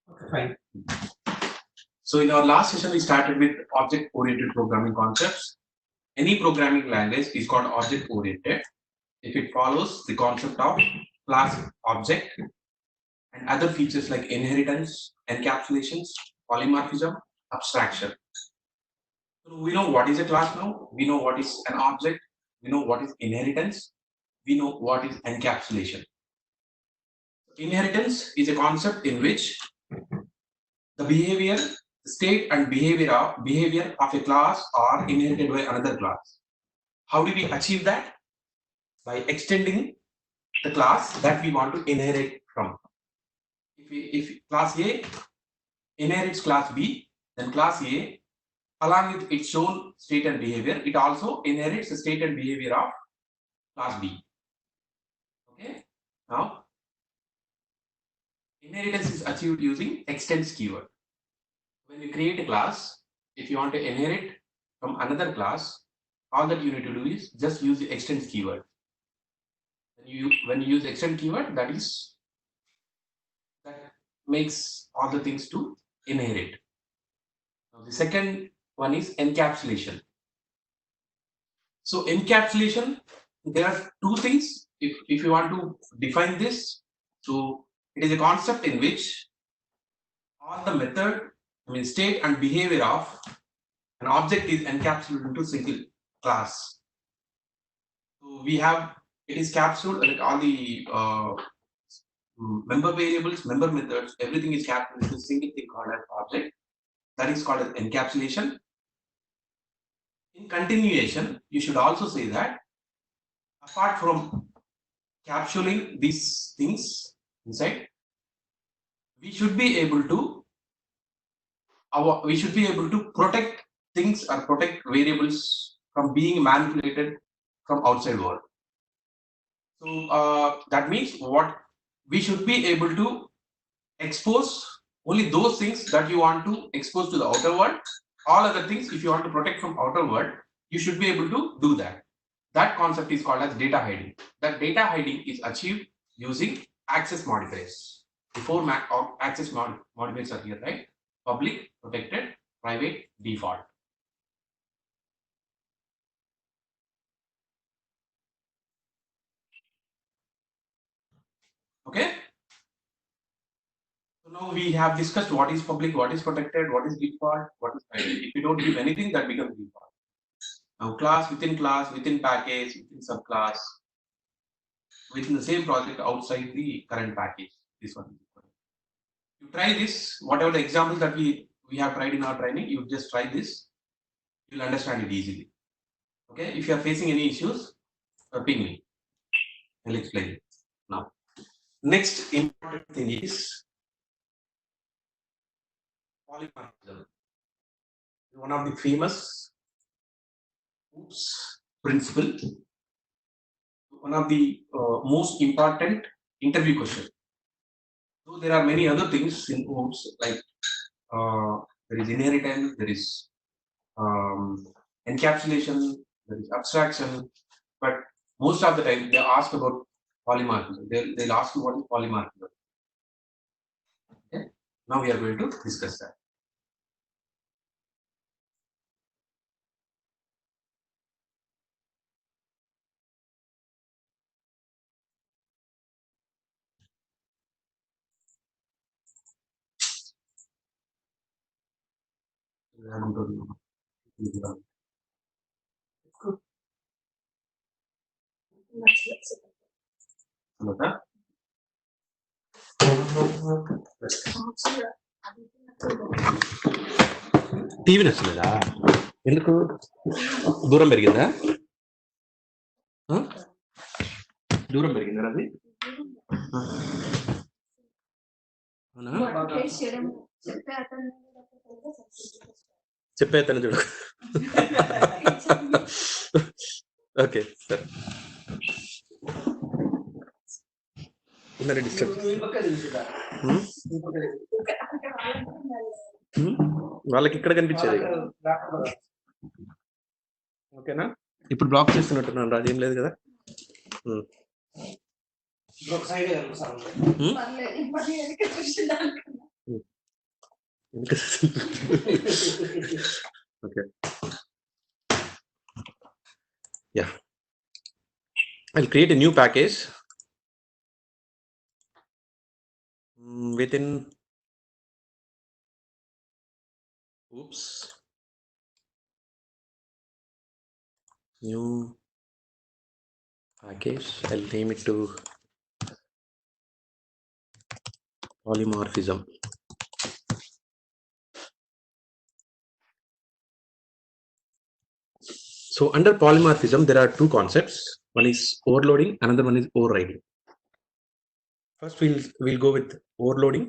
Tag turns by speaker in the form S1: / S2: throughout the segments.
S1: Okay, fine. So in our last session, we started with object-oriented programming concepts. Any programming language is called object-oriented if it follows the concept of class object and other features like inheritance, encapsulations, polymorphism, abstraction. So we know what is a class now, we know what is an object, we know what is inheritance, we know what is encapsulation. Inheritance is a concept in which the behavior, state and behavior of a class are inherited by another class. How do we achieve that? By extending the class that we want to inherit from. If class A inherits class B, then class A, along with its own state and behavior, it also inherits the state and behavior of class B. Okay. Now, inheritance is achieved using extends keyword. When you create a class, if you want to inherit from another class, all that you need to do is just use the extends keyword. When you use extend keyword, that makes all the things to inherit. Now, the second one is encapsulation. So encapsulation, there are two things. If you want to define this, so it is a concept in which all the method, state and behavior of an object is encapsulated into single class. So we have, it is capsulated, like all the member variables, member methods, everything is captured into a single thing called an object. That is called as encapsulation. In continuation, you should also say that apart from capturing these things inside, we should be able to protect things or protect variables from being manipulated from outside world. So that means what we should be able to expose only those things that you want to expose to the outer world. All other things, if you want to protect from outer world, you should be able to do that. That concept is called as data hiding. That data hiding is achieved using access modifiers. The four access modifiers are here, right? Public, protected, private, default. Okay. So now we have discussed what is public, what is protected, what is default, what is private. If you don't give anything, that becomes default. Now class, within package, within subclass, within the same project outside the current package. This one. You try this, whatever the examples that we have tried in our training, you just try this, you'll understand it easily. Okay, if you are facing any issues, ping me. I'll explain it now. Next important thing is polymorphism. One of the famous OOPS principle, one of the most important interview question. So there are many other things in OOPS, like there is inheritance, there is encapsulation, there is abstraction, but most of the time they ask about polymorphism. They'll ask you what is polymorphism. Okay, now we are going to discuss that. TV నచ్చలేదా? ఎందుకు దూరం పెరిగిందా? దూరం పెరిగిందా అది? చెప్పే అతను చూడు. ఓకే సార్, వాళ్ళకి ఇక్కడ కనిపించేది. ఓకేనా? ఇప్పుడు బ్లాక్ చేస్తున్నట్టున్నాను రాజు, ఏం లేదు కదా. Okay. Yeah. I'll create a new package within new package. I'll name it to polymorphism. So under polymorphism, there are two concepts. One is overloading, another one is overriding. First, we'll go with overloading.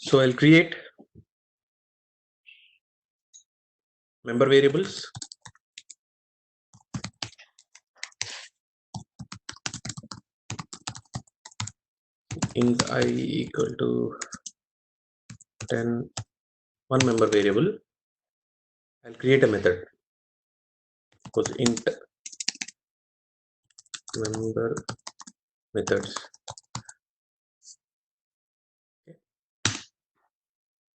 S1: So I'll create member variables. Int I equal to 10, one member variable. I'll create a method. Because int member methods. Okay.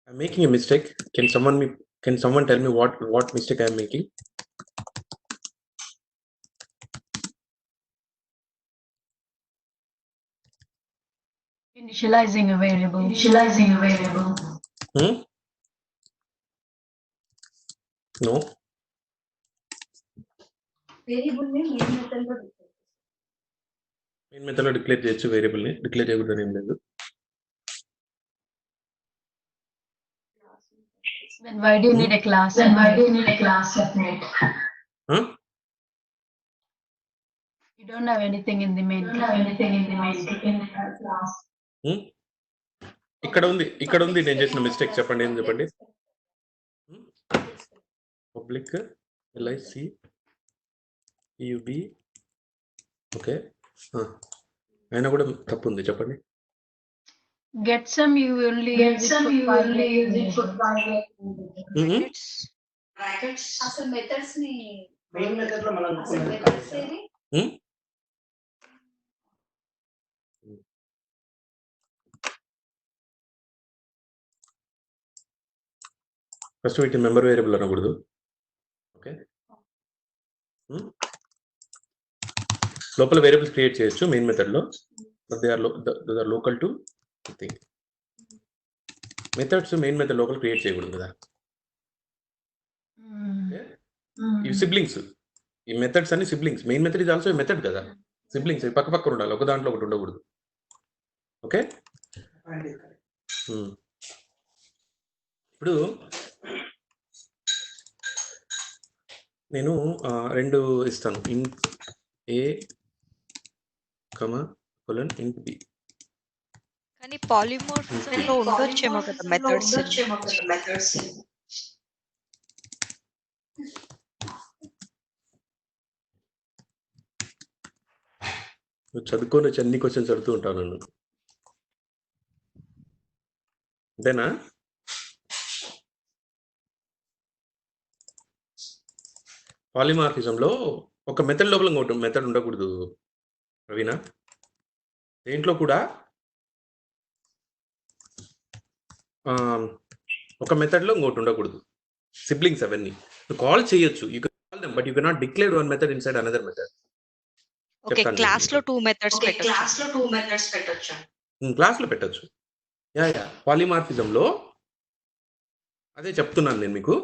S1: I'm making a mistake. Can someone tell me what mistake I'm making?
S2: Initializing a variable.
S1: No.
S2: Variable name
S1: main method lo declare cheyochu, variable ni declare cheyakudani em ledhu.
S2: Then why do you need a class? Separate? You don't have anything in the main class.
S1: ఇక్కడ ఉంది నేను చేసిన mistake. చెప్పండి, ఏం చెప్పండి. Public lic pub. Okay, అయినా కూడా తప్పు ఉంది, చెప్పండి.
S2: Get some you only use it for brackets. అసలు మెథడ్స్ ని మెయిన్ మెథడ్ లో మనం
S1: ఫస్ట్ వీటి మెంబర్ వేరియబుల్ అనకూడదు. ఓకే, లోపల వేరియబుల్స్ క్రియేట్ చేయొచ్చు మెయిన్ మెథడ్ లో, but they are local to thing. Methods main method లోపల క్రియేట్ చేయకూడదు కదా. ఇవి సిబ్లింగ్స్. ఈ మెథడ్స్ అన్ని సిబ్లింగ్స్. మెయిన్ మెథడ్ ఇది ఆల్సో మెథడ్ కదా. సిబ్లింగ్స్ పక్క పక్కన ఉండాలి, ఒక దాంట్లో ఒకటి ఉండకూడదు. ఓకే, ఇప్పుడు నేను రెండు ఇస్తాను. ఇంట్ ఏ కొలన్ ఇంట్ బి.
S3: కానీ పాలిమోర్ఫిజంలో ఉండొచ్చేమో కదా మెథడ్స్.
S1: చదువుకొని వచ్చి అన్ని క్వశ్చన్స్ అడుగుతూ ఉంటాను నన్ను, అంతేనా? పాలిమార్ఫిజంలో ఒక మెథడ్ లోపల ఇంకోటి మెథడ్ ఉండకూడదు రవీనా. దేంట్లో కూడా ఒక మెథడ్లో ఇంకోటి ఉండకూడదు. సిబ్లింగ్స్ అవన్నీ కాల్ చేయొచ్చు, you can call them, but you cannot declare one method inside another method.
S3: Okay, క్లాస్లో టూ మెథడ్స్
S2: పెట్టొచ్చు.
S1: క్లాస్లో పెట్టొచ్చు. యా పాలిమార్ఫిజంలో అదే చెప్తున్నాను నేను మీకు.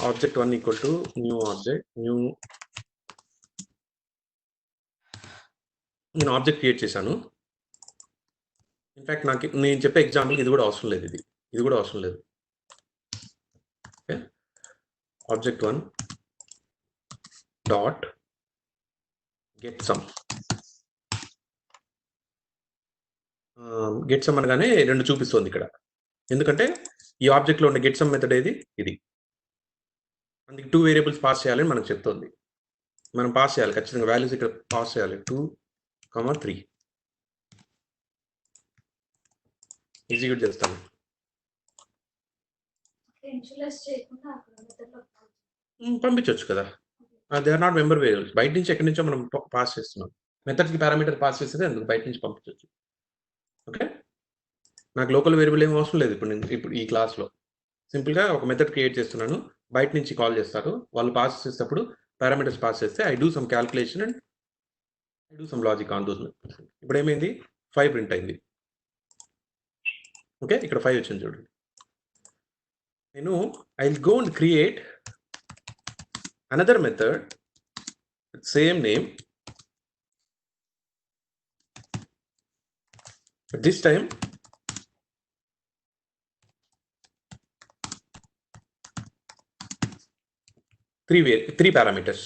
S1: Object 1 equal to new object, నేను ఆబ్జెక్ట్ క్రియేట్ చేశాను. ఇన్ఫ్యాక్ట్ నేను చెప్పే ఎగ్జాంపుల్ ఇది కూడా అవసరం లేదు, ఇది కూడా అవసరం లేదు. Okay, object 1 dot get some get some అనగానే 2 చూపిస్తుంది ఇక్కడ. ఎందుకంటే ఈ ఆబ్జెక్ట్లో ఉన్న గెట్ సమ్ మెథడ్ ఏది ఇది. అందుకే 2 వేరియబుల్స్ పాస్ చేయాలని మనకు చెప్తుంది. మనం పాస్ చేయాలి ఖచ్చితంగా, వాల్యూస్ ఇక్కడ పాస్ చేయాలి 2, 3. ఎగ్జిక్యూట్ చేస్తాను. పంపించవచ్చు కదా, they are not member variables. బయట నుంచి ఎక్కడి నుంచో మనం పాస్ చేస్తున్నాం. మెథడ్స్కి పారామీటర్ పాస్ చేస్తే అందుకు బయట నుంచి పంపించవచ్చు. ఓకే, నాకు లోకల్ వేరియబుల్ ఏం అవసరం లేదు. ఇప్పుడు ఈ క్లాస్లో సింపుల్గా ఒక మెథడ్ క్రియేట్ చేస్తున్నాను, బయట నుంచి కాల్ చేస్తారు, వాళ్ళు పాస్ చేసేటప్పుడు పారామీటర్స్ పాస్ చేస్తే I do some calculation and I do some logic on those. ఇప్పుడు ఏమైంది, 5 ప్రింట్ అయింది. ఓకే, ఇక్కడ 5 వచ్చింది చూడండి. నేను I will go and create another method with same name. This time three parameters.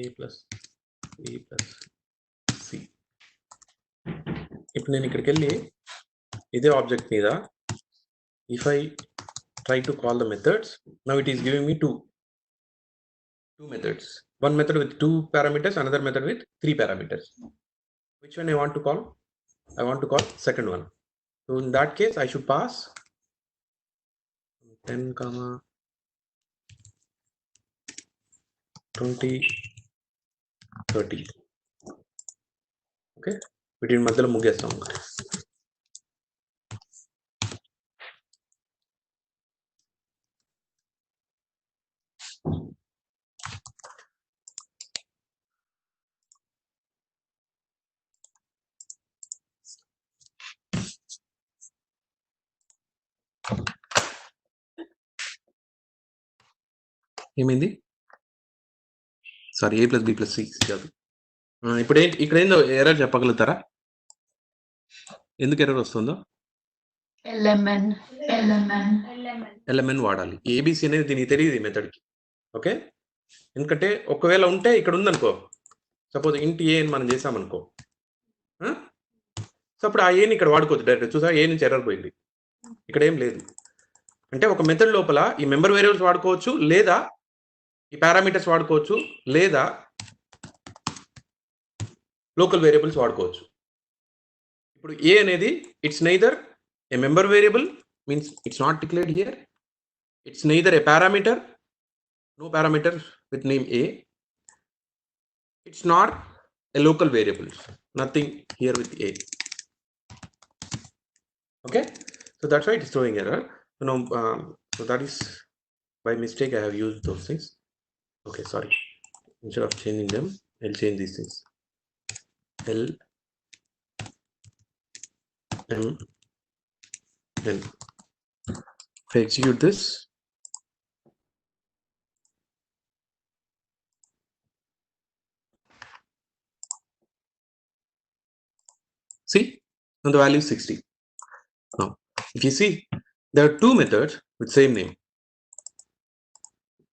S1: A plus B plus C. ఇప్పుడు నేను ఇక్కడికి వెళ్ళి ఇదే ఆబ్జెక్ట్ మీద if I try to call the methods, now it is giving me two methods. One method with 2 parameters, another method with 3 parameters. Which one I want to call? I want to call second one. So in that case I should pass 10, 20, 30. Okay, వీటిని మధ్యలో ముగ్గేస్తాం. ఏమైంది, sorry, A plus B plus C కాదు. ఇప్పుడు ఇక్కడ ఏందో error చెప్పగలుగుతారా, ఎందుకు error వస్తుందో? LMN వాడాలి. ABC అనేది దీనికి తెలియదు ఈ మెథడ్కి. ఓకే, ఎందుకంటే ఒకవేళ ఉంటే ఇక్కడ ఉందనుకో, సపోజ్ ఇంటి ఏ అని మనం చేసామనుకో, సో అప్పుడు ఆ ఏని ఇక్కడ వాడుకోవచ్చు డైరెక్ట్. చూసా, ఏ నుంచి ఎర్రర్ పోయింది, ఇక్కడ ఏం లేదు. అంటే ఒక మెథడ్ లోపల ఈ మెంబర్ వేరియబుల్స్ వాడుకోవచ్చు, లేదా ఈ పారామీటర్స్ వాడుకోవచ్చు, లేదా లోకల్ వేరియబుల్స్ వాడుకోవచ్చు. ఇప్పుడు ఏ అనేది it's neither a member variable, means it's not declared here. It's neither A parameter, no parameter with name A. It's not a local variable, nothing here with A. Okay, so that's why it is throwing error. So now so that is by mistake I have used those things. Okay, sorry, instead of changing them I'll change these things. L M N. If I execute this, see, and the value is 60. Now if you see, there are 2 methods with same name,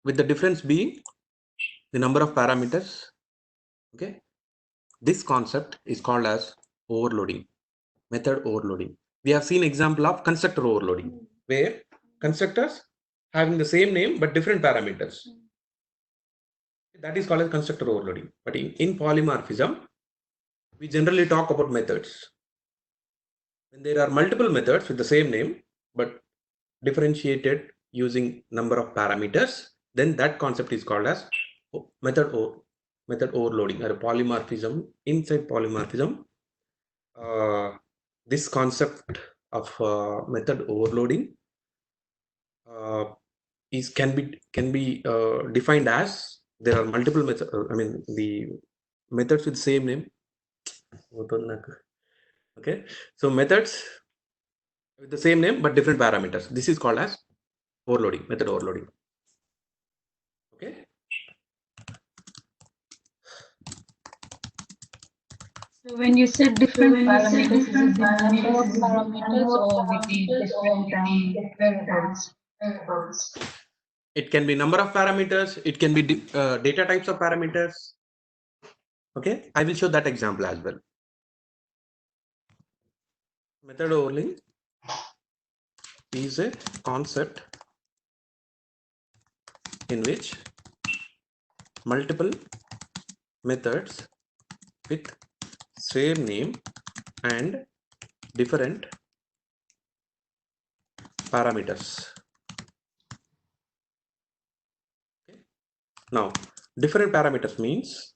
S1: with the difference being the number of parameters. Okay, this concept is called as overloading, method overloading. We have seen example of constructor overloading, where constructors having the same name but different parameters. That is called as constructor overloading. But in polymorphism we generally talk about methods. When there are multiple methods with the same name but differentiated using number of parameters, then that concept is called as method overloading or polymorphism. Inside polymorphism, this concept of method overloading can be defined as there are multiple methods. I mean the methods with the same name. Okay, so methods with the same name but different parameters, this is called as overloading, method overloading. Okay,
S2: so when you said different parameters, is it the number of parameters or with the different variables?
S1: It can be number of parameters. It can be data types of parameters. Okay, I will show that example as well. Method overloading is a concept in which multiple methods with same name and different parameters. Okay. Now, different parameters means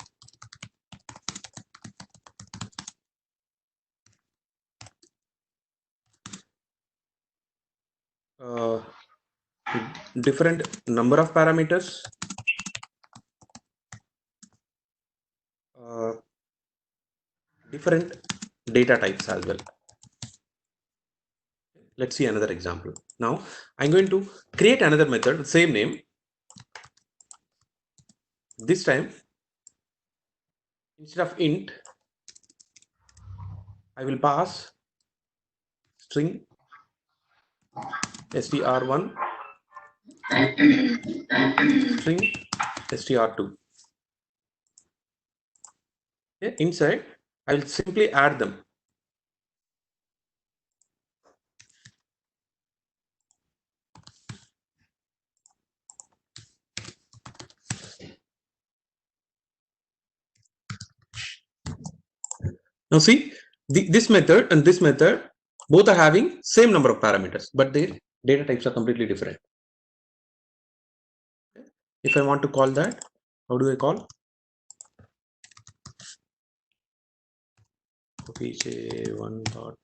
S1: different number of parameters, different data types as well. Let's see another example. Now I'm going to create another method, same name. This time, instead of int, I will pass string str1 string str2. Okay. Inside, I will simply add them. Now see, this method and this method both are having same number of parameters, but their data types are completely different. If I want to call that, how do I call? one dot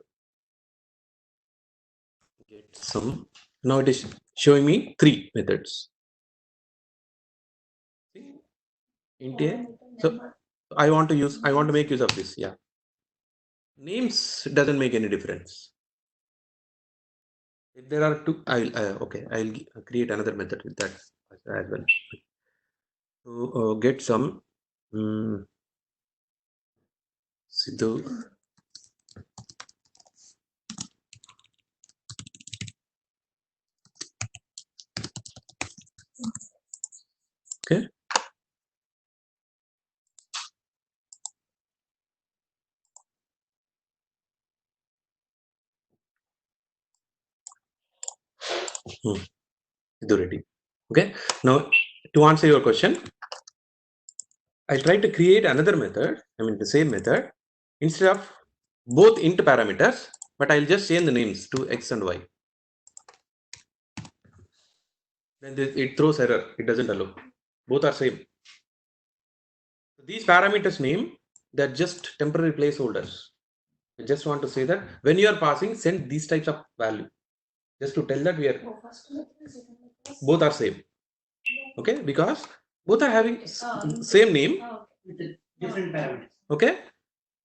S1: get some. Now it is showing me 3 methods. See? Int A. So I want to make use of this. Yeah. Names doesn't make any difference. If there are 2, I'll create another method with that as well. So get some Sidhu. Okay. Sidhu ready. Okay. Now to answer your question, I'll try to create another method. I mean the same method instead of both int parameters, but I'll just change the names to x and y. Then it throws error. It doesn't allow. Both are same. These parameters name, they're just temporary placeholders. I just want to say that when you are passing, send these types of value. Just to tell that we are both are same. Okay, because both are having same name
S4: with different parameters.
S1: Okay,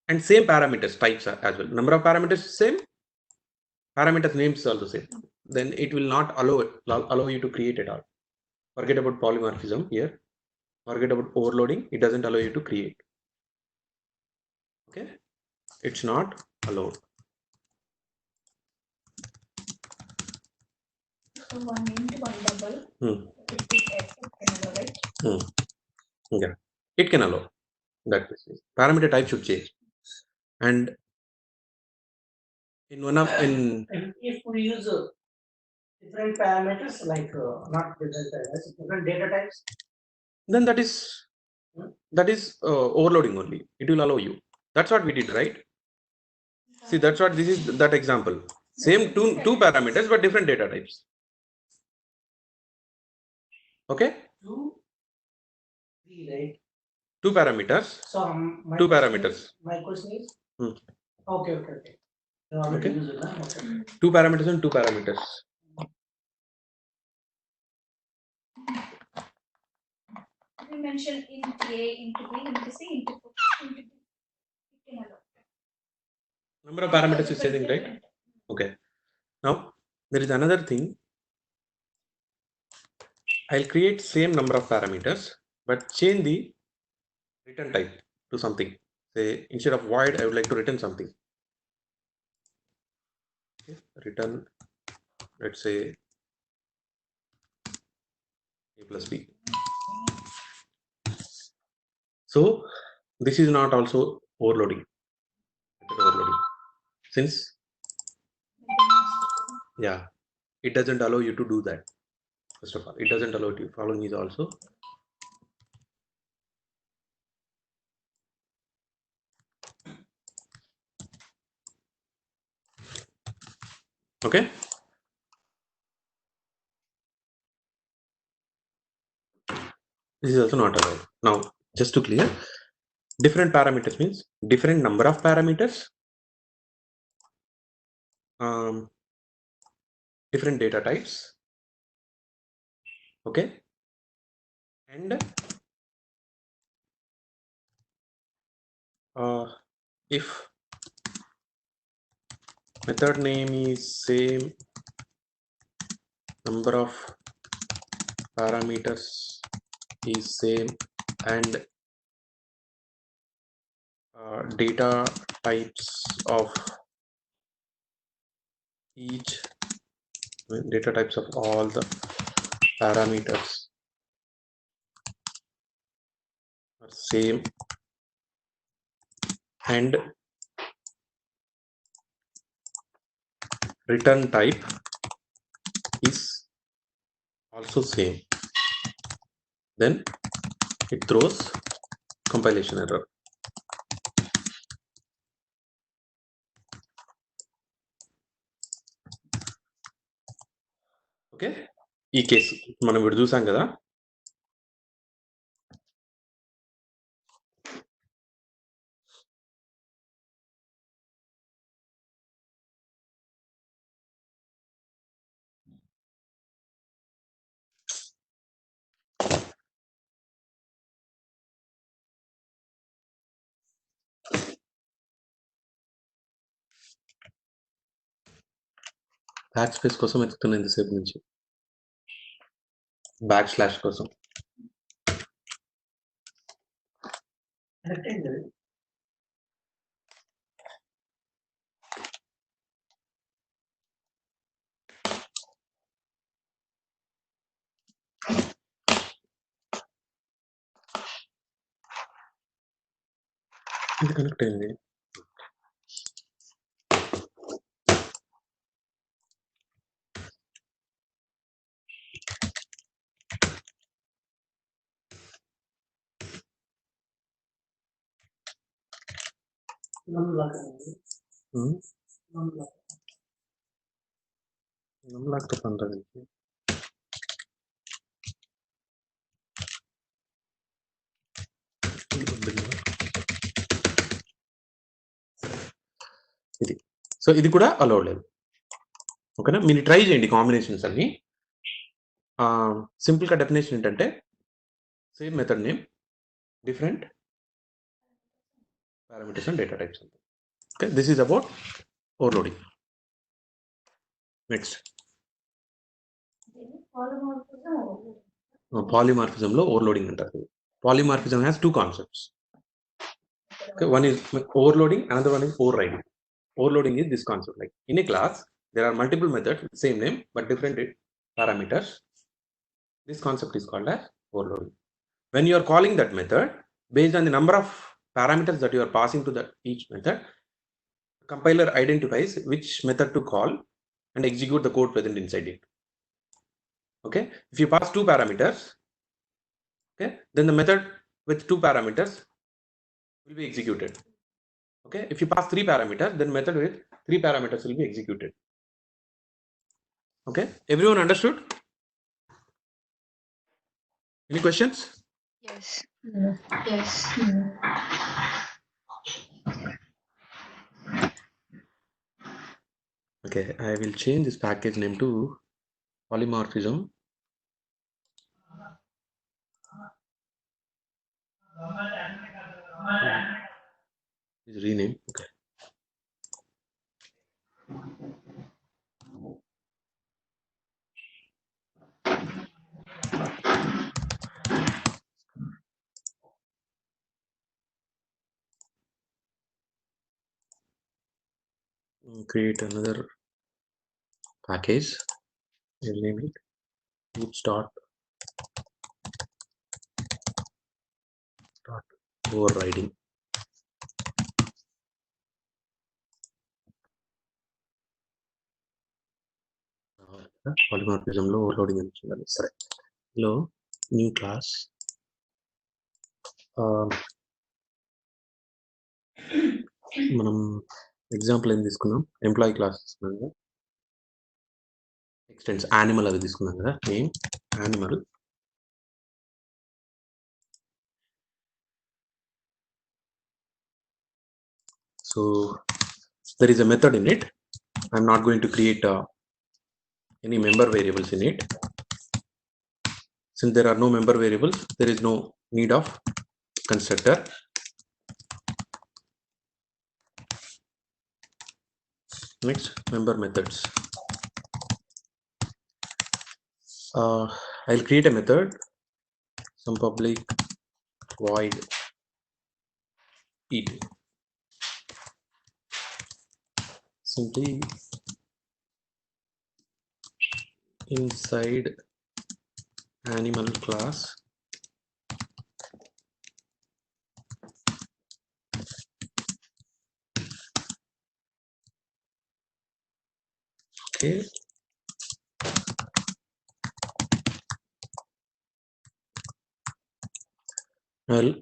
S1: and same parameters types are as well. Number of parameters same, parameters names also same. Then it will not allow you to create at all. Forget about polymorphism here. Forget about overloading. It doesn't allow you to create. Okay, it's not allowed.
S2: So one int, one double.
S1: Yeah, it can allow. That is parameter type should change. And in one of in
S4: And if we use different parameters, like not different parameters, different data types,
S1: then that is overloading only. It will allow you. That's what we did, right? See, that's what this is that example. Same two parameters but different data types. Okay,
S4: 2, 3, right?
S1: 2 parameters.
S4: So my
S1: 2
S4: question
S1: parameters.
S4: Is, my question is,
S1: Hmm.
S4: okay. You already
S1: Okay.
S4: used it, huh? Okay.
S1: 2 parameters and 2 parameters.
S2: We mentioned int A, int B, int C, int 4, int D. It can allow.
S1: Number of parameters is changing, right? Okay. Now there is another thing. I'll create same number of parameters but change the return type to something. Say instead of void, I would like to return something. Okay. Return, let's say A plus B. So this is not also overloading. Since it doesn't allow you to do that. First of all, it doesn't allow you. Following is also okay. This is also not allowed. Now, just to clear, different parameters means different number of parameters, different data types, okay, and if method name is same, number of parameters is same, and data types of each data types of all the parameters are same, and return type is also same, then it throws compilation error. Okay, ఈ case మనం ఇప్పుడు చూసాం కదా. Back space కోసం వెతుకుతున్నా ఇంతసేపు నుంచి, back slash కోసం. ఇది కనెక్ట్ అయింది. నమ్మలేక పండుగ ఇది. సో ఇది కూడా అలౌడ్ లేదు. ఓకేనా, మీరు ట్రై చేయండి కాంబినేషన్స్ అన్ని. సింపుల్గా డెఫినేషన్ ఏంటంటే same method name, different parameters and data types. Okay, this is about overloading. Next, polymorphism lo overloading antaru. Polymorphism has two concepts. Okay, one is overloading, another one is overriding. Overloading is this concept, like in a class there are multiple methods with same name but different parameters. This concept is called as overloading. When you are calling that method, based on the number of parameters that you are passing to each method, compiler identifies which method to call and execute the code present inside it. Okay, if you pass two parameters, okay, then the method with two parameters will be executed. Okay, if you pass three parameters, then method with three parameters will be executed. Okay, everyone understood? Any questions?
S3: Yes.
S2: Yes.
S1: Okay, I will change this package name to polymorphism. Is rename. Okay. Create another package. We'll name it bootstrap dot overriding. Polymorphism లో overloading అని చూడాలి. సరే లో new class మనం example ఏం తీసుకున్నాం, employee class తీసుకున్నాం కదా, ఎక్స్టెన్స్ యానిమల్ అది తీసుకున్నాం కదా, name animal. So there is a method in it. I'm not going to create any member variables in it. Since there are no member variables, there is no need of constructor. Next, member methods. I'll create a method, some public void eat. Simply inside animal class okay.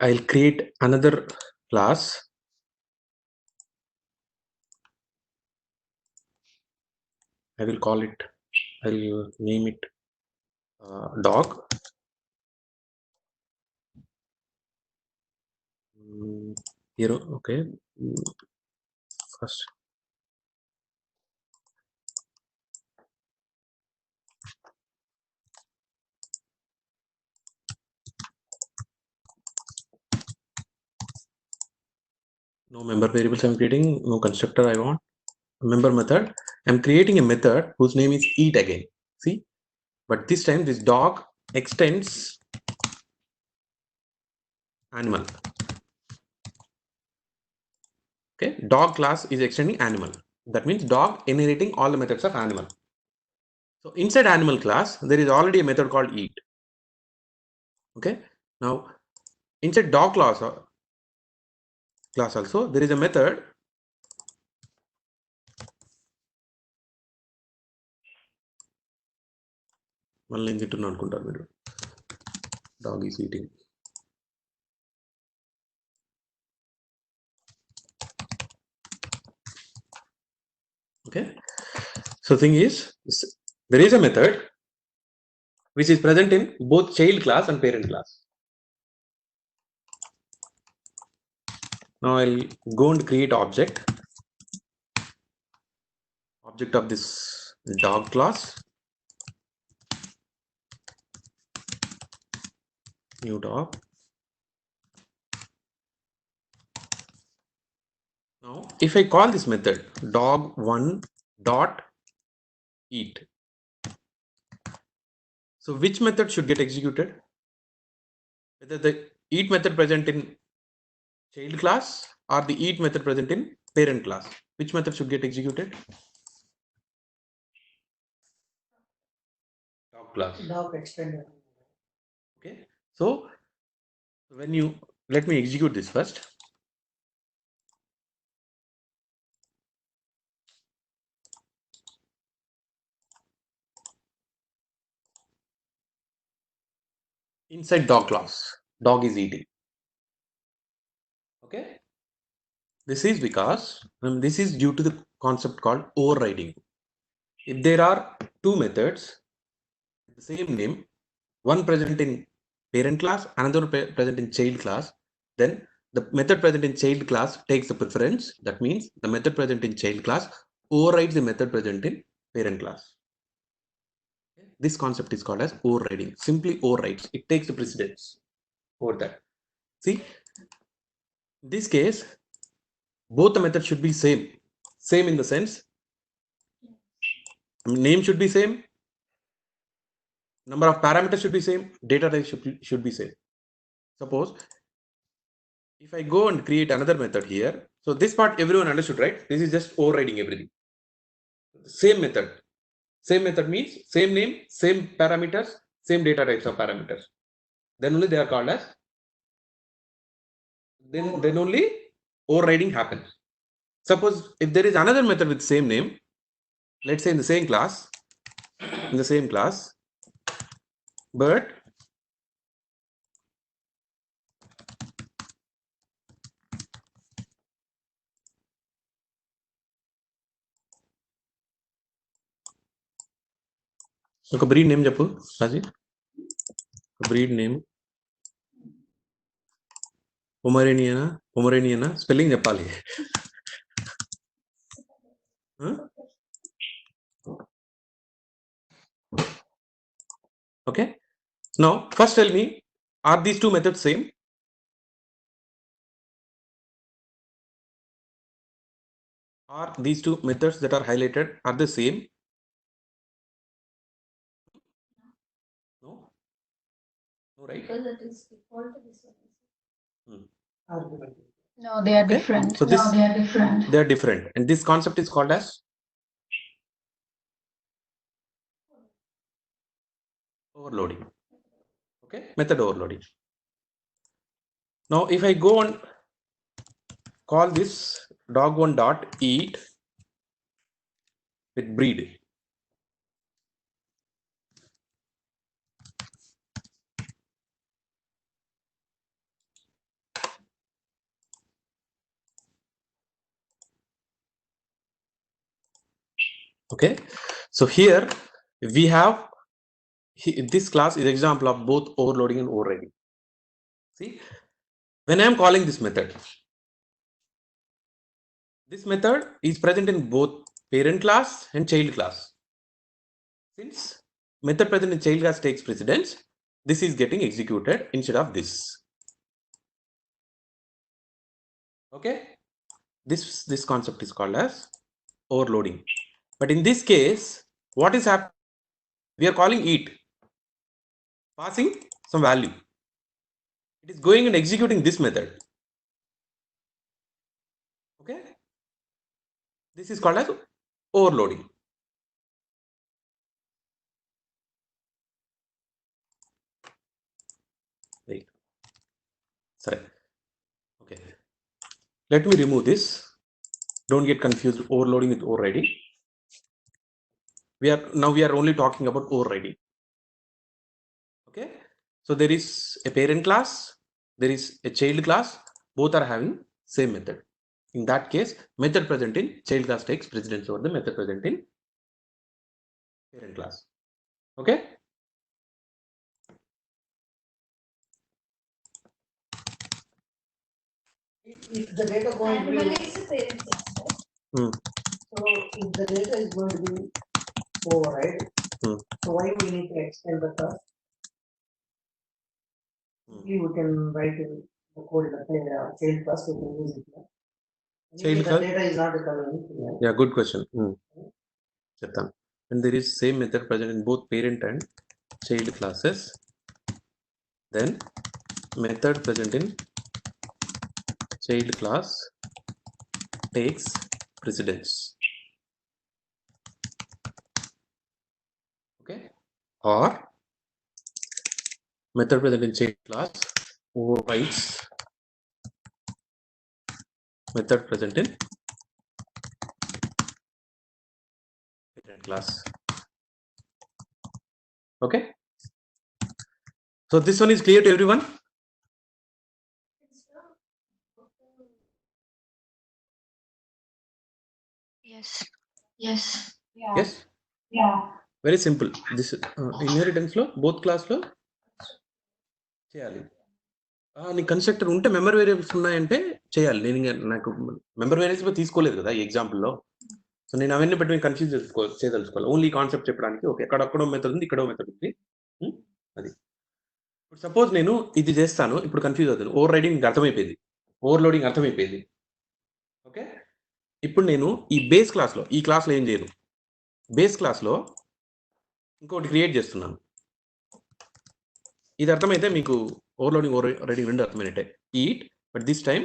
S1: I'll create another class. I will call it, I'll name it dog. Here, okay. First, no member variables I'm creating, no constructor I want. Member method, I'm creating a method whose name is eat again. See, but this time this dog extends animal. Okay, dog class is extending animal. That means dog inheriting all the methods of animal. So inside animal class, there is already a method called eat. Okay, now inside dog class also there is a method dog is eating. Okay, so thing is, there is a method which is present in both child class and parent class. Now I'll go and create object of this dog class, new dog. Now if I call this method dog1 dot eat, so which method should get executed? Whether the eat method present in child class or the eat method present in parent class, which method should get executed? Dog class.
S4: Dog extended.
S1: Okay, so when you, let me execute this first. Inside dog class, dog is eating. Okay, this is because this is due to the concept called overriding. If there are two methods with the same name, one present in parent class, another present in child class, then the method present in child class takes the preference. That means the method present in child class overrides the method present in parent class. This concept is called as overriding. Simply overrides, it takes the precedence over that. See, in this case both the methods should be same in the sense name should be same, number of parameters should be same, data type should be same. Suppose if I go and create another method here, so this part everyone understood, right? This is just overriding everything. Same method means same name, same parameters, same data types of parameters, then only they are called as then only overriding happens. Suppose if there is another method with same name, let's say in the same class, but ఒక breed name చెప్పు రాజీ, breed name పొమరేనియనా spelling చెప్పాలి. Okay, now first tell me, are these two methods same? Are these two methods that are highlighted are the same? No, right?
S2: Because it is default to this one.
S4: Argument.
S5: No, they are
S1: Okay.
S5: different.
S1: So this,
S5: they are different.
S1: they are different, and this concept is called as overloading. Okay, method overloading. Now if I go and call this dog1 dot eat with breed, okay, so here we have this class is example of both overloading and overriding. See, when I am calling this method is present in both parent class and child class. Since method present in child class takes precedence, this is getting executed instead of this. Okay, this concept is called as overloading. But in this case, what is happening? We are calling eat, passing some value. It is going and executing this method. Okay, this is called as overloading. Right. Sorry. Okay. Let me remove this. Don't get confused. Overloading with overriding. We are only talking about overriding. Okay. So there is a parent class, there is a child class. Both are having same method. In that case, method present in child class takes precedence over the method present in parent class. Okay.
S4: If the data going to
S2: Animally
S4: be,
S2: is a parent class, right?
S4: so if the data is going to be override, so why we need to extend the class? We can write in the code in the child class, we can use it.
S1: Child
S4: The
S1: class?
S4: data is not recovering.
S1: Yeah, good question. Chetan. And there is same method present in both parent and child classes, then method present in child class takes precedence. Okay, or method present in child class overrides method present in parent class. Okay, so this one is clear to everyone?
S3: Yes.
S5: Yes.
S1: Yes, very simple. This inheritance లో both class లో చేయాలి. నీ constructor ఉంటే member variables ఉన్నాయంటే చేయాలి. నేను నాకు member variables తీసుకోలేదు కదా ఈ ఎగ్జాంపుల్లో. సో నేను అవన్నీ బట్టి కన్ఫ్యూజ్ చేయదలుచుకోవాలి. ఓన్లీ కాన్సెప్ట్ చెప్పడానికి. ఓకే, అక్కడో మెథడ్ ఉంది, ఇక్కడో మెథడ్ ఉంది. అది ఇప్పుడు సపోజ్ నేను ఇది చేస్తాను, ఇప్పుడు కన్ఫ్యూజ్ అవుతాను. ఓవర్ రైడింగ్ అర్థమైపోయింది, ఓవర్లోడింగ్ అర్థమైపోయింది. ఓకే, ఇప్పుడు నేను ఈ బేస్ క్లాస్లో ఈ క్లాస్లో ఏం చేయను. బేస్ క్లాస్లో ఇంకోటి క్రియేట్ చేస్తున్నాను. ఇది అర్థమైతే మీకు ఓవర్లోడింగ్ ఓవర్ రైడింగ్ రెండు అర్థమైనట్టే. ఈట్, but this time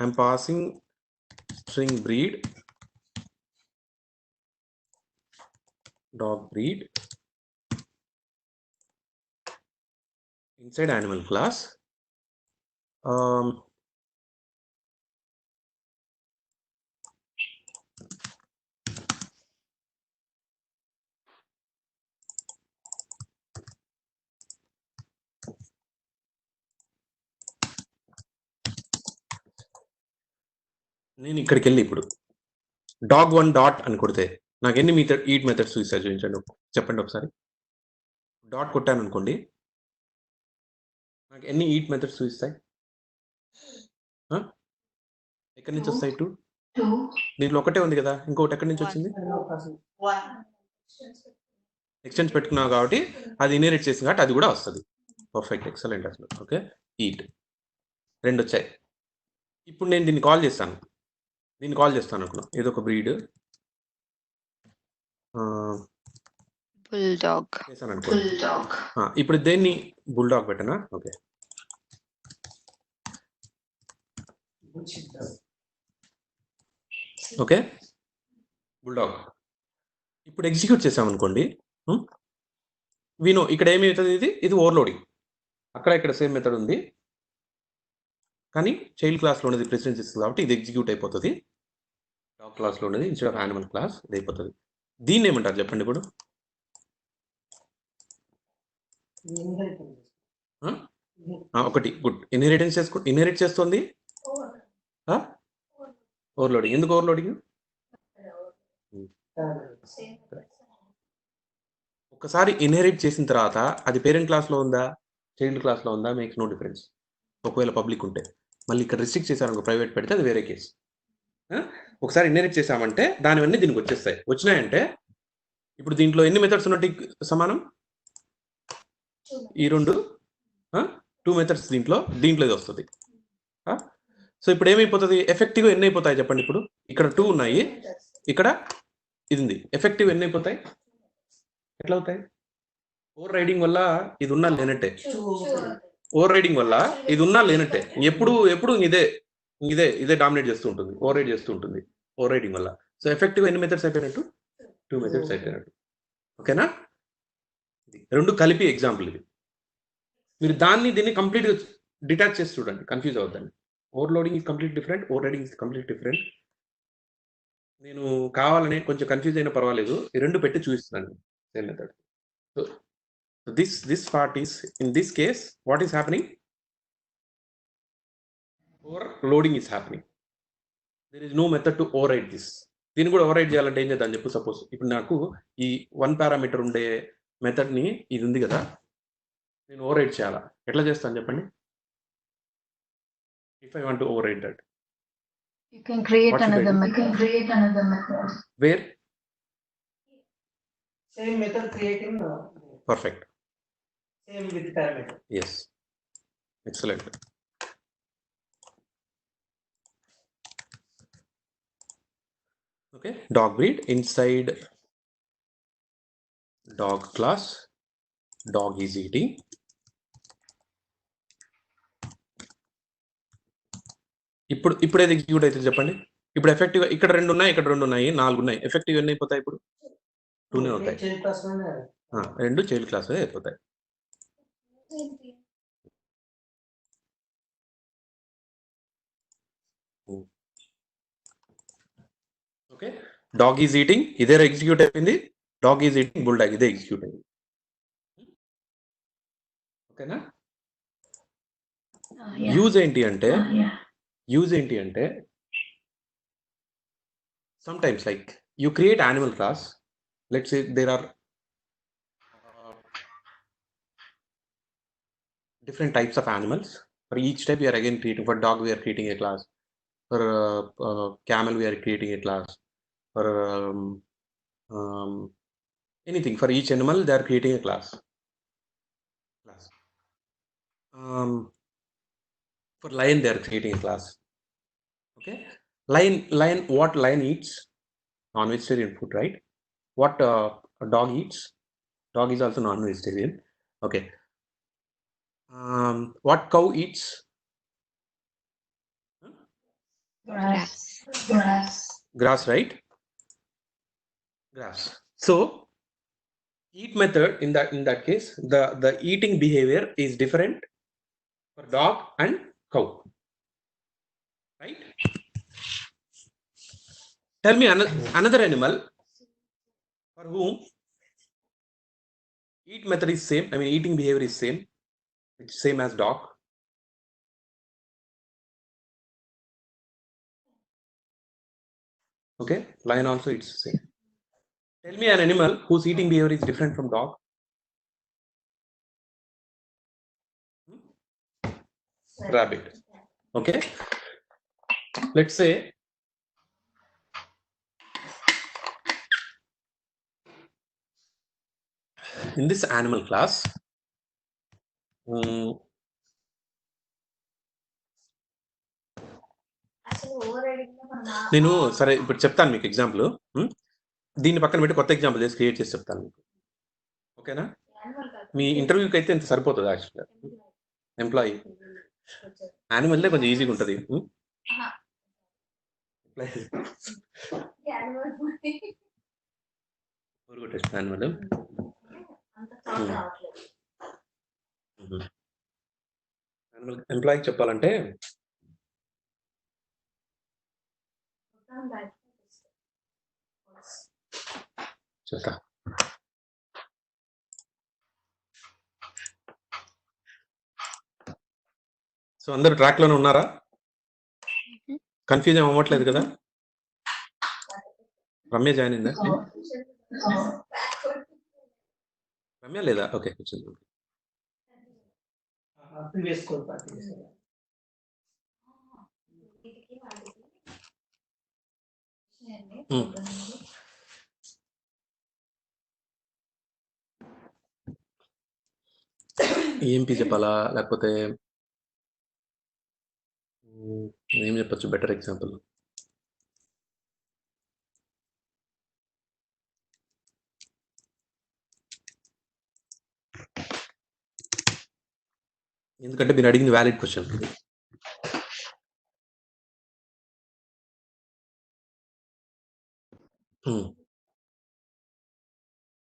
S1: I'm passing string breed dog breed inside animal class. నేను ఇక్కడికి వెళ్ళి ఇప్పుడు dog1 డాట్ అని కొడితే నాకు ఎన్ని ఈట్ మెథడ్స్ చూపిస్తాయి చూపించండి చెప్పండి ఒకసారి. డాట్ కొట్టాను అనుకోండి, నాకు ఎన్ని ఈట్ మెథడ్స్ చూపిస్తాయి? ఎక్కడి నుంచి వస్తాయి? 2. దీంట్లో ఒకటే ఉంది కదా, ఇంకొకటి ఎక్కడి నుంచి వచ్చింది? ఎక్స్టెన్స్ పెట్టుకున్నావు కాబట్టి అది ఇన్హెరిట్ చేసింది కాబట్టి అది కూడా వస్తుంది. పర్ఫెక్ట్, ఎక్సలెంట్ అసలు. ఓకే, ఈట్ 2 వచ్చాయి. ఇప్పుడు నేను దీన్ని కాల్ చేస్తాను అనుకున్నాను, ఏదో ఒక బ్రీడ్
S3: బుల్డాగ్
S1: చేశాను అనుకో. ఇప్పుడు దేన్ని బుల్డాగ్ పెట్టనా? Okay, okay bulldog. ఇప్పుడు ఎగ్జిక్యూట్ చేసాం అనుకోండి, వినో ఇక్కడ ఏమవుతుంది? ఇది ఓవర్లోడింగ్. అక్కడ ఇక్కడ సేమ్ మెథడ్ ఉంది కానీ చైల్డ్ క్లాస్లో ఉన్నది ప్రెసిడెన్స్ ఇస్తుంది కాబట్టి ఇది ఎగ్జిక్యూట్ అయిపోతుంది. డాగ్ క్లాస్లో ఉన్నది ఇన్స్టెడ్ ఆఫ్ యానిమల్ క్లాస్ ఇది అయిపోతుంది. దీన్ని ఏమంటారు చెప్పండి ఇప్పుడు? ఒకటి గుడ్, ఇన్హెరిట్ చేస్తుంది. ఓవర్లోడింగ్. ఎందుకు ఓవర్లోడింగ్? ఒకసారి ఇన్హెరిట్ చేసిన తర్వాత అది పేరెంట్ క్లాస్లో ఉందా చైల్డ్ క్లాస్లో ఉందా మేక్స్ నో డిఫరెన్స్. ఒకవేళ పబ్లిక్ ఉంటే మళ్ళీ ఇక్కడ రిస్ట్రిక్ట్ చేశారు ప్రైవేట్ పెడితే అది వేరే కేసు. ఒకసారి ఇన్హెరిట్ చేసామంటే దానివన్నీ దీనికి వచ్చేస్తాయి. వచ్చినాయంటే ఇప్పుడు దీంట్లో ఎన్ని మెథడ్స్ ఉన్నట్టు సమానం? ఈ 2 మెథడ్స్ దీంట్లో ఇది వస్తుంది. సో ఇప్పుడు ఏమైపోతుంది? ఎఫెక్టివ్ ఎన్ని అయిపోతాయి చెప్పండి? ఇప్పుడు ఇక్కడ 2 ఉన్నాయి, ఇక్కడ ఇది ఉంది. ఎఫెక్టివ్ ఎన్ని అయిపోతాయి? ఎట్లా అవుతాయి? ఓవర్ రైడింగ్ వల్ల ఇది ఉన్నా లేనట్టే. ఓవర్ రైడింగ్ వల్ల ఇది ఉన్నా లేనట్టే. ఎప్పుడు ఇదే డామినేట్ చేస్తూ ఉంటుంది, ఓవర్ రైడ్ చేస్తూ ఉంటుంది ఓవర్ రైడింగ్ వల్ల. సో ఎఫెక్టివ్ ఎన్ని మెథడ్స్ అయిపోయినట్టు? 2 మెథడ్స్ అయిపోయినట్టు. ఓకేనా? 2 కలిపి ఎగ్జాంపుల్ ఇది. మీరు దీన్ని కంప్లీట్గా డిటాచ్ చేసి చూడండి, కన్ఫ్యూజ్ అవుతుంది. Overloading is complete different, over riding is complete different. నేను కావాలని కొంచెం కన్ఫ్యూజ్ అయినా పర్వాలేదు, ఈ 2 పెట్టి చూపిస్తున్నాను same method. So this part is, in this case what is happening? Overloading is happening. There is no method to override this. దీన్ని కూడా ఓవర్రైడ్ చేయాలంటే ఏం చేద్దాం చెప్పు. సపోజ్ ఇప్పుడు నాకు ఈ 1 పారామీటర్ ఉండే మెథడ్ని ఇది ఉంది కదా, నేను ఓవర్రైడ్ చేయాలా? ఎట్లా చేస్తాను చెప్పండి? If I want to override that,
S5: you can create another method.
S1: Where?
S4: Same method creating.
S1: Perfect.
S4: Same with parameter.
S1: Yes. Excellent. Okay. Dog breed inside dog class. Dog is eating. ఇప్పుడు ఏది execute అయితే చెప్పండి? ఇప్పుడు effective ఇక్కడ 2 ఉన్నాయి, ఇక్కడ 2 ఉన్నాయి, 4 ఉన్నాయి. ఎఫెక్టివ్ ఎన్ని అయిపోతాయి ఇప్పుడు? 2నే అవుతాయి. 2 చైల్డ్ క్లాస్ అయిపోతాయి. ఓకే, డాగ్ ఈజ్ ఈటింగ్ ఇదే ఎగ్జిక్యూట్ అయిపోయింది. డాగ్ ఈజ్ ఈటింగ్ బుల్డాగ్ ఇదే ఎగ్జిక్యూట్ అయింది. ఓకేనా? యూజ్ ఏంటి అంటే sometimes like you create animal class. Let's say there are different types of animals. For each type we are again creating. For dog we are creating a class. For camel we are creating a class. For anything, for each animal they are creating a class. For lion they are creating a class. Okay, lion what lion eats? Non-vegetarian food, right? What a dog eats? Dog is also non-vegetarian. Okay. What cow eats? Grass, right? Grass. So eat method in that case, the eating behavior is different for dog and cow, right? Tell me another animal for whom eat method is same. I mean eating behavior is same. It's same as dog. Okay, lion also it's same. Tell me an animal whose eating behavior is different from dog. Rabbit. Okay, let's say in this animal class,
S2: అసలు over riding లో మనం
S1: నేను సరే ఇప్పుడు చెప్తాను మీకు example. దీన్ని పక్కన పెట్టి కొత్త ఎగ్జాంపుల్ చేసి క్రియేట్ చేసి చెప్తాను మీకు. ఓకేనా? మీ ఇంటర్వ్యూకి అయితే ఇంత సరిపోతుంది యాక్చువల్గా. ఎంప్లాయీ యానిమల్లే కొంచెం ఈజీగా ఉంటుంది. యానిమల్ ఎంప్లాయీకి చెప్పాలంటే చెప్తా. సో అందరు ట్రాక్ లోనే ఉన్నారా? కన్ఫ్యూజన్ అవ్వట్లేదు కదా? రమ్య జాయిన్ అయిందా? రమ్య లేదా? ఓకే, కూర్చోండి.
S4: ప్రీవియస్ కోర్ పార్టీ
S1: ఏంపీ చెప్పాలా లేకపోతే ఏం చెప్పచ్చు బెటర్ ఎగ్జాంపుల్? ఎందుకంటే మీరు అడిగింది వ్యాలిడ్ క్వశ్చన్.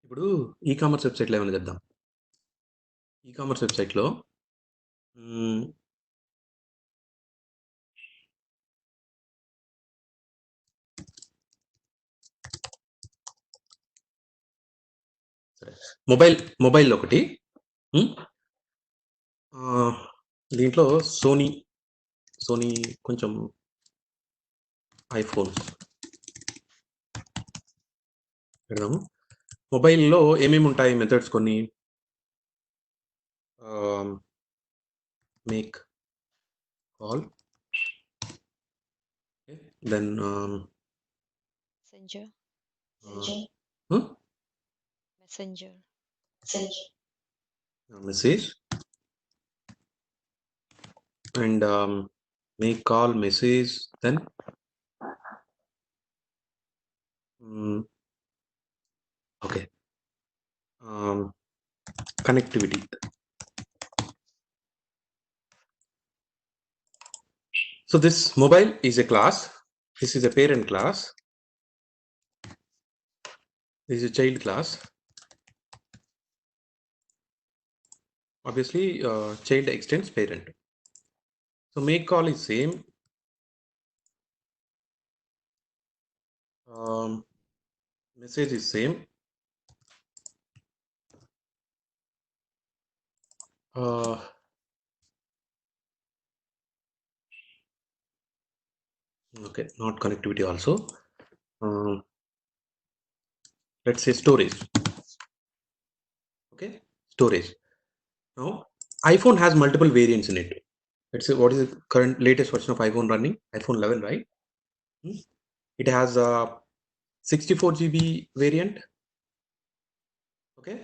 S1: ఇప్పుడు ఈ కామర్స్ వెబ్సైట్లో ఏమైనా చెప్దాం. ఈ కామర్స్ వెబ్సైట్లో సరే, మొబైల్ ఒకటి, దీంట్లో సోనీ కొంచెం ఐఫోన్ పెడదాము. మొబైల్లో ఏమేమి ఉంటాయి మెథడ్స్ కొన్ని, make call, then message and make call, message, then okay, connectivity. So this mobile is a class, this is a parent class, this is a child class. Obviously child extends parent. So make call is same, message is same, okay, not connectivity also. Let's say storage. Okay, storage. Now iPhone has multiple variants in it. Let's say what is the current latest version of iPhone running? iPhone 11, right? It has a 64 GB variant. Okay,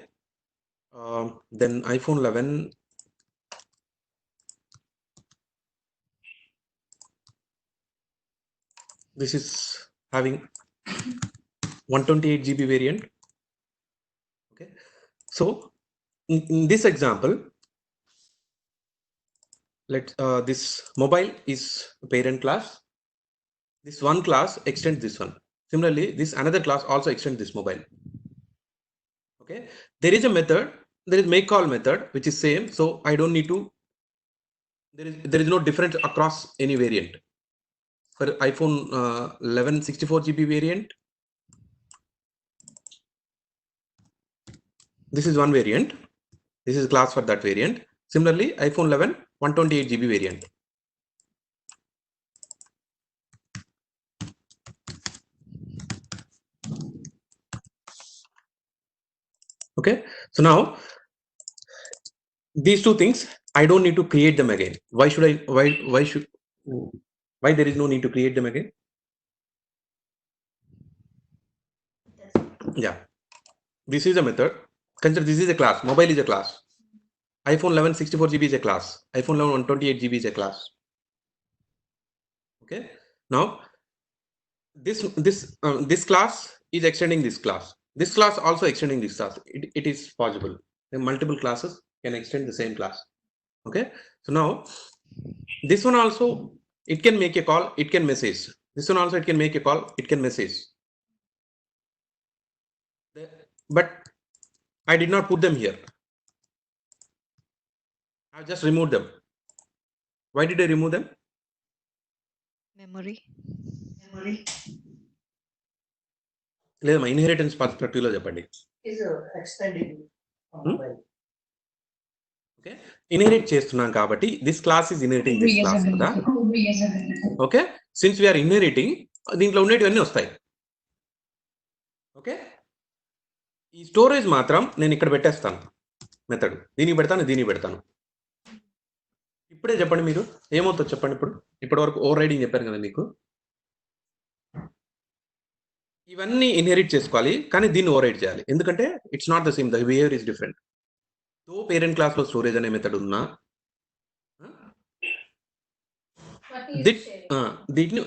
S1: then iPhone 11 this is having 128 GB variant. Okay, so in this example, this mobile is parent class. This one class extends this one. Similarly, this another class also extends this mobile. Okay, there is a method, there is make call method which is same, so I don't need to, there is no difference across any variant. For iPhone 11 64 GB variant, this is one variant, this is class for that variant. Similarly, iPhone 11 128 GB variant. Okay, so now these two things I don't need to create them again. Why should I? Why there is no need to create them again? Yeah, this is a method. Consider this is a class. Mobile is a class. iPhone 11 64 GB is a class. iPhone 11 128 GB is a class. Okay. Now this class is extending this class. This class also extending this class. It is possible. The multiple classes can extend the same class. Okay. So now this one also it can make a call. It can message. This one also it can make a call. It can message. But I did not put them here. I just removed them. Why did I remove them?
S3: Memory.
S1: లేదా మా inheritance పర్స్పెక్టివ్లో చెప్పండి.
S4: Is extending mobile.
S1: Okay, inherit చేస్తున్నాం కాబట్టి this class is inheriting this class కదా. Okay, since we are inheriting దీంట్లో ఉండేటివన్నీ వస్తాయి. Okay, ఈ storage మాత్రం నేను ఇక్కడ పెట్టేస్తాను. మెథడ్ దీనికి పెడతాను. ఇప్పుడే చెప్పండి మీరు ఏమవుతుందో చెప్పండి. ఇప్పటి వరకు ఓవర్ రైడింగ్ చెప్పారు కదా మీకు. ఇవన్నీ ఇన్హెరిట్ చేసుకోవాలి కానీ దీన్ని ఓవర్ రైడ్ చేయాలి. ఎందుకంటే it's not the same, the behaviour is different. తో పేరెంట్ క్లాస్ లో స్టోరేజ్ అనే మెథడ్ ఉన్నా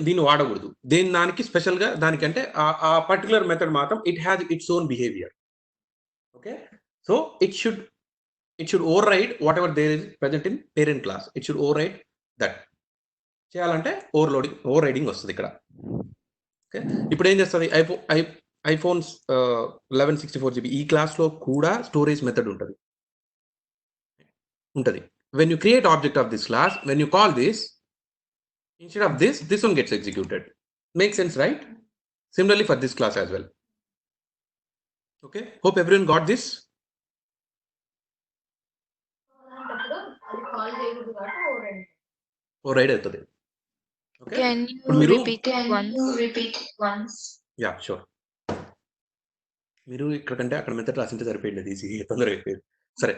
S1: దీన్ని వాడకూడదు. దానికి స్పెషల్ గా దానికంటే ఆ పర్టికులర్ మెథడ్ మాత్రం it has its own behaviour. Okay, so it should override whatever there is present in parent class. It should override that. చేయాలంటే ఓవర్ రైడింగ్ వస్తుంది ఇక్కడ. ఓకే, ఇప్పుడు ఏం చేస్తుంది ఐఫోన్ 11 64 GB ఈ class లో కూడా స్టోరేజ్ మెథడ్ ఉంటుంది. When you create object of this class, when you call this, instead of this one gets executed. Makes sense, right? Similarly for this class as well. Okay, hope everyone got this. Override అవుతుంది. Okay,
S3: Can you repeat it once?
S1: Yeah, sure. మీరు ఇక్కడ కంటే అక్కడ method రాసింటే సరిపోయింది, easy తొందరగా అయిపోయింది. సరే,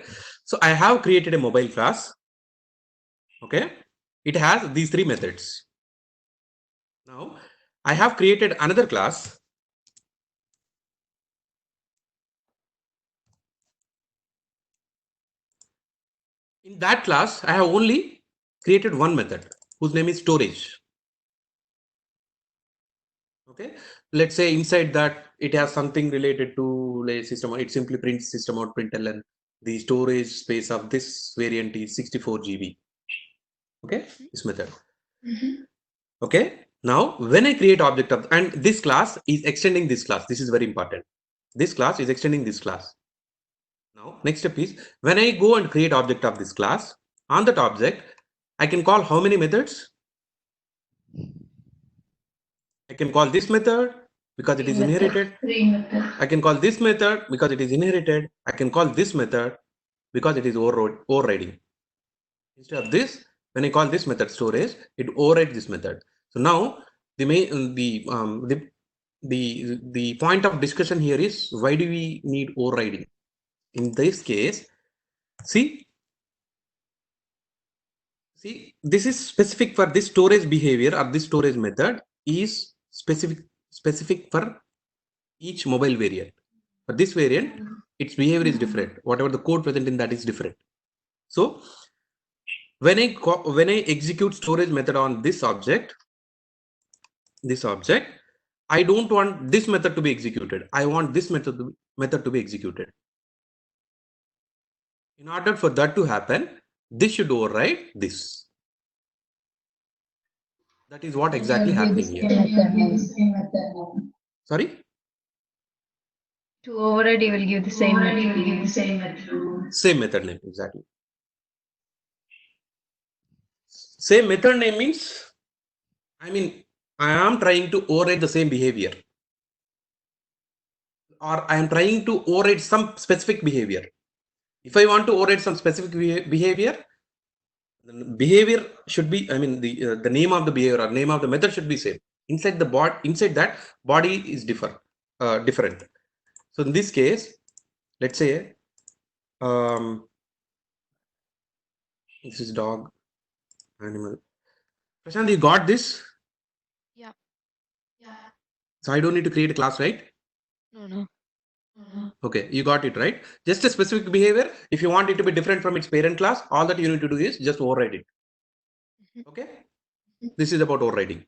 S1: so I have created a mobile class. Okay, it has these three methods. Now I have created another class. In that class I have only created one method whose name is storage. Okay, let's say inside that it has something related to system. It simply prints system out println. The storage space of this variant is 64 GB. Okay, this method. Okay, now when I create object of, and this class is extending this class. This is very important. This class is extending this class. Now next step is when I go and create object of this class, on that object I can call how many methods? I can call this method because it is inherited. I can call this method because it is inherited. I can call this method because it is overriding. Instead of this, when I call this method storage, it overrides this method. So now the point of discussion here is why do we need overriding? In this case, see, this is specific for this storage behavior or this storage method is specific for each mobile variant. For this variant, its behavior is different. Whatever the code present in that is different. So when I execute storage method on this object, I don't want this method to be executed. I want this method to be executed. In order for that to happen, this should override this. That is what exactly happening here. Sorry?
S5: To override, you will give the same method.
S1: Same method name, exactly. Same method name means, I am trying to override the same behavior. Or I am trying to override some specific behavior. If I want to override some specific behavior, the behavior should be, the name of the behavior or name of the method should be same. Inside that body is different. So in this case, let's say this is dog, animal. Prashant, you got this?
S3: Yeah.
S1: So I don't need to create a class, right?
S3: No.
S1: Okay, you got it, right? Just a specific behavior. If you want it to be different from its parent class, all that you need to do is just override it. Okay? This is about overriding.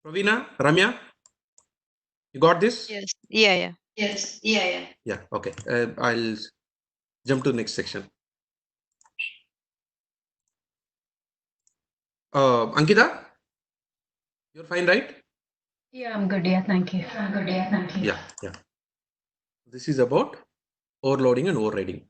S1: Ravina, Ramya, you got this?
S3: Yes. Yeah.
S1: Yeah, okay. I'll jump to the next section. Ankita, you're fine, right?
S5: Yeah, I'm good. Yeah, thank you.
S1: Yeah. This is about overloading and overriding.